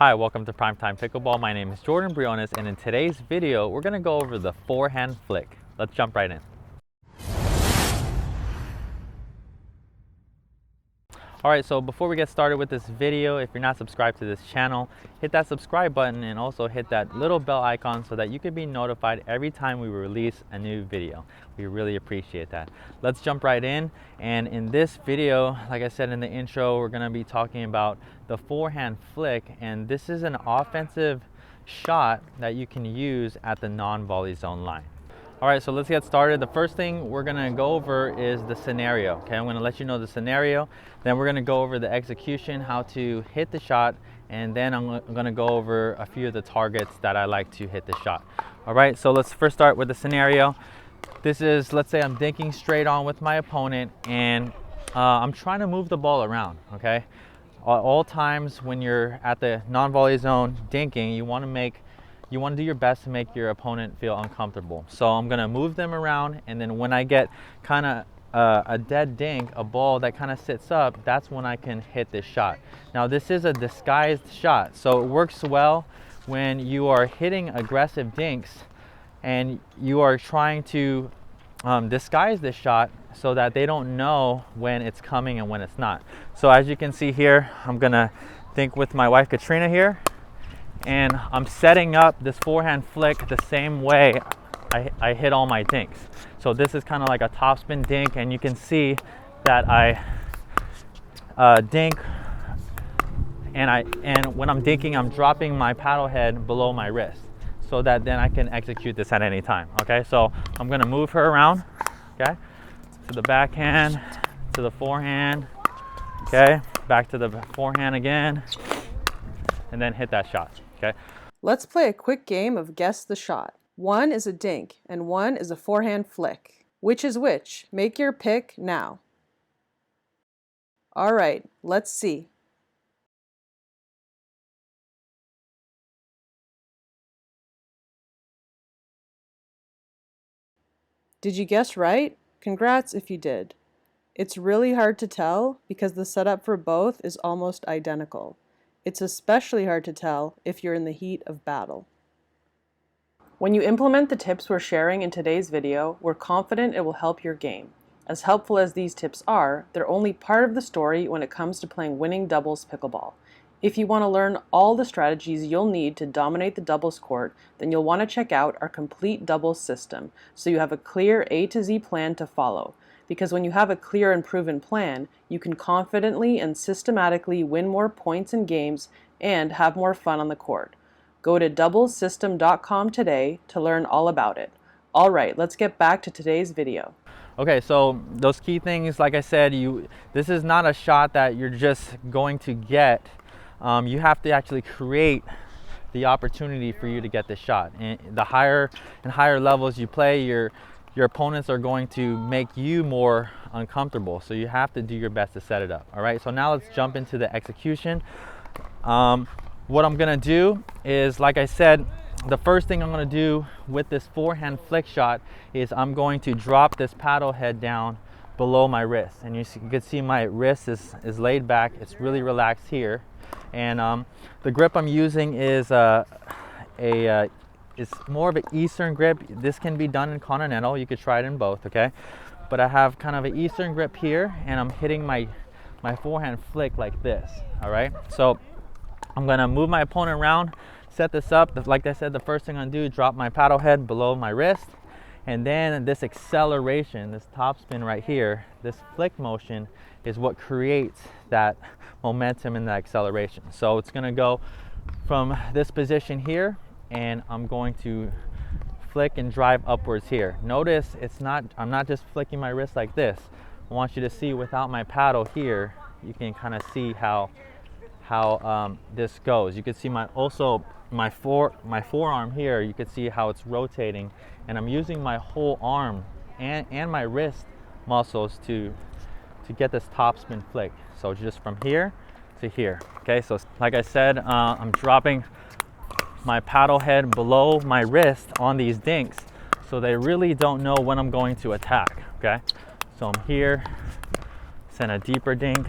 Hi, welcome to PrimeTime Pickleball. My name is Jordan Briones, and in today's video, we're going to go over the forehand flick. Let's jump right in. Alright, so before we get started with this video, if you're not subscribed to this channel, hit that subscribe button and also hit that little bell icon so that you can be notified every time we release a new video. We really appreciate that. Let's jump right in, and in this video, like I said in the intro, we're going to be talking about the forehand flick, and this is an offensive shot that you can use at the non-volley zone line. All right, so let's get started. The first thing we're gonna go over is the scenario, okay? I'm gonna let you know the scenario, then we're gonna go over the execution, how to hit the shot, and then I'm gonna go over a few of the targets that I like to hit the shot. All right, so let's first start with the scenario. This is, let's say I'm dinking straight on with my opponent, and I'm trying to move the ball around, okay? All times when you're at the non-volley zone dinking, you wanna do your best to make your opponent feel uncomfortable. So I'm gonna move them around, and then when I get kind of a dead dink, a ball that kind of sits up, that's when I can hit this shot. Now this is a disguised shot, so it works well when you are hitting aggressive dinks and you are trying to disguise this shot so that they don't know when it's coming and when it's not. So as you can see here, I'm gonna dink with my wife Katrina here, and I'm setting up this forehand flick the same way I hit all my dinks. So this is kind of like a topspin dink, and you can see that I dink, and when I'm dinking, I'm dropping my paddle head below my wrist so that then I can execute this at any time. Okay, so I'm gonna move her around, okay, to the backhand, to the forehand, okay, back to the forehand again, and then hit that shot. Okay. Let's play a quick game of Guess the Shot. One is a dink and one is a forehand flick. Which is which? Make your pick now. All right, let's see. Did you guess right? Congrats if you did. It's really hard to tell because the setup for both is almost identical. It's especially hard to tell if you're in the heat of battle. When you implement the tips we're sharing in today's video, we're confident it will help your game. As helpful as these tips are, they're only part of the story when it comes to playing winning doubles pickleball. If you want to learn all the strategies you'll need to dominate the doubles court, then you'll want to check out our complete doubles system so you have a clear A to Z plan to follow. Because when you have a clear and proven plan, you can confidently and systematically win more points in games and have more fun on the court. Go to doublesystem.com today to learn all about it. All right, let's get back to today's video. Okay, so those key things, like I said, this is not a shot that you're just going to get. You have to actually create the opportunity for you to get this shot. And the higher and higher levels you play, your opponents are going to make you more uncomfortable. So you have to do your best to set it up. All right, so now let's jump into the execution. What I'm gonna do is, like I said, the first thing I'm gonna do with this forehand flick shot is I'm going to drop this paddle head down below my wrist. And you can see my wrist is laid back. It's really relaxed here. And the grip I'm using is it's more of an Eastern grip. This can be done in Continental. You could try it in both, okay? But I have kind of an Eastern grip here, and I'm hitting my forehand flick like this, all right? So I'm gonna move my opponent around, set this up. Like I said, the first thing I'm gonna do is drop my paddle head below my wrist, and then this acceleration, this topspin right here, this flick motion is what creates that momentum and that acceleration. So it's gonna go from this position here, and I'm going to flick and drive upwards here. Notice I'm not just flicking my wrist like this. I want you to see without my paddle here, you can kind of see how this goes. You can see my forearm here, you can see how it's rotating, and I'm using my whole arm and my wrist muscles to get this topspin flick. So just from here to here. Okay, so like I said, I'm dropping my paddle head below my wrist on these dinks so they really don't know when I'm going to attack. Okay, so I'm here, send a deeper dink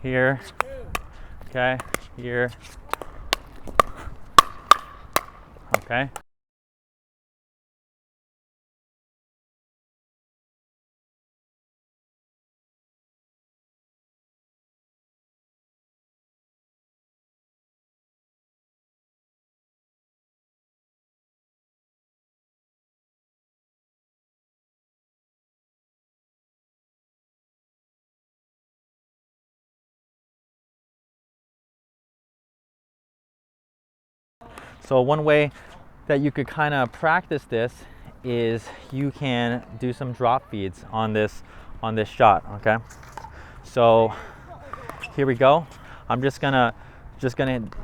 here, okay, here, okay? So one way that you could kind of practice this is you can do some drop feeds on this shot, okay? So here we go. I'm just gonna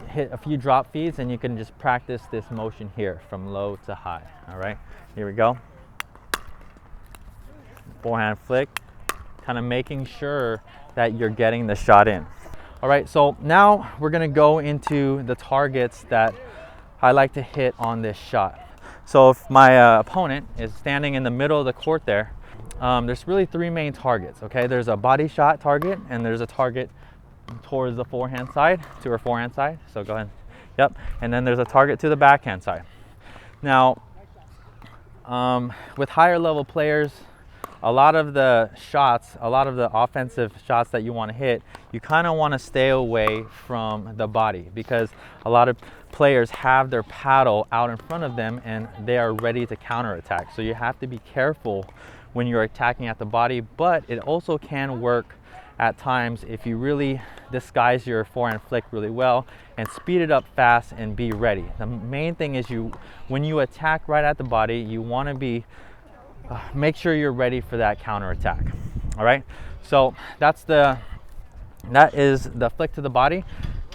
hit a few drop feeds, and you can just practice this motion here from low to high. All right, here we go. Forehand flick, kind of making sure that you're getting the shot in. All right, so now we're gonna go into the targets that I like to hit on this shot. So if my opponent is standing in the middle of the court there, there's really three main targets, okay? There's a body shot target, and there's a target towards the forehand side, to her forehand side. So go ahead. Yep. And then there's a target to the backhand side. Now, with higher level players, a lot of the offensive shots that you want to hit, you kind of want to stay away from the body, because a lot of players have their paddle out in front of them and they are ready to counterattack. So you have to be careful when you're attacking at the body, but it also can work at times if you really disguise your forehand flick really well and speed it up fast and be ready. The main thing is when you attack right at the body, you want to be make sure you're ready for that counter attack. All right, so that is the flick to the body.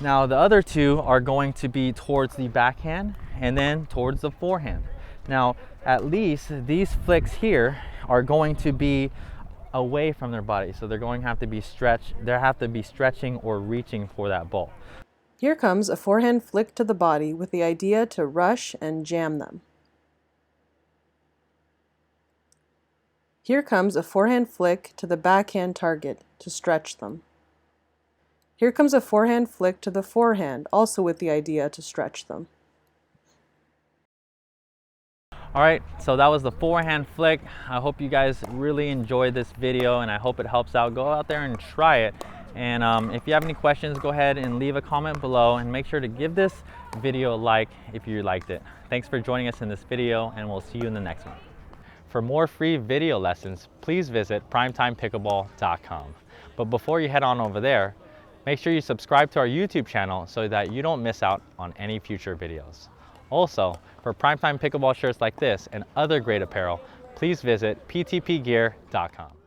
Now the other two are going to be towards the backhand and then towards the forehand. Now at least these flicks here are going to be away from their body, so they're going to have to be stretching or reaching for that ball. Here comes a forehand flick to the body with the idea to rush and jam them. Here comes a forehand flick to the backhand target to stretch them. Here comes a forehand flick to the forehand, also with the idea to stretch them. All right, so that was the forehand flick. I hope you guys really enjoyed this video, and I hope it helps out. Go out there and try it. And if you have any questions, go ahead and leave a comment below, and make sure to give this video a like if you liked it. Thanks for joining us in this video, and we'll see you in the next one. For more free video lessons, please visit PrimeTimePickleball.com. But before you head on over there, make sure you subscribe to our YouTube channel so that you don't miss out on any future videos. Also, for PrimeTime Pickleball shirts like this and other great apparel, please visit PTPgear.com.